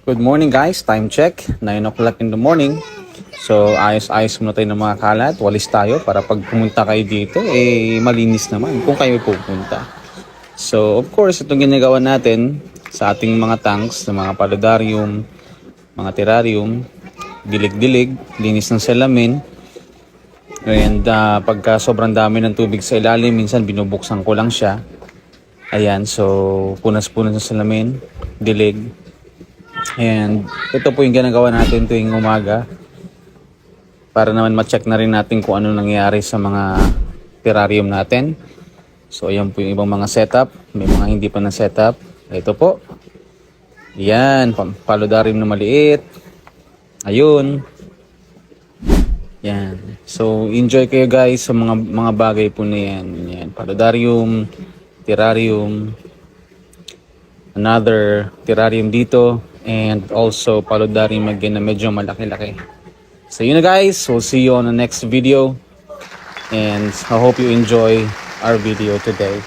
Good morning guys, time check, 9 o'clock in the morning. So ayos-ayos muna tayo ng mga kalat, walis tayo para pag pumunta kayo dito, malinis naman kung kayo pupunta. So of course, itong ginagawa natin sa ating mga tanks, ng mga paludarium, mga terrarium, dilig-dilig, linis ng salamin. And pagka sobrang dami ng tubig sa ilalim, minsan binubuksan ko lang siya. Ayan, so punas-punas ng salamin, dilig. And ito po yung ginagawa natin tuwing umaga para naman ma-check na rin natin kung ano nangyayari sa mga terrarium natin. So ayan po yung ibang mga setup, may mga hindi pa na setup. Ito po. Yan, paludarium na maliit. Ayun. Yan. So enjoy kayo guys sa mga bagay po na yan. Yan, paludarium, terrarium, another terrarium dito, and also paludarium again na medyo malaki-laki. So yun na guys, we'll see you on the next video, and I hope you enjoy our video today.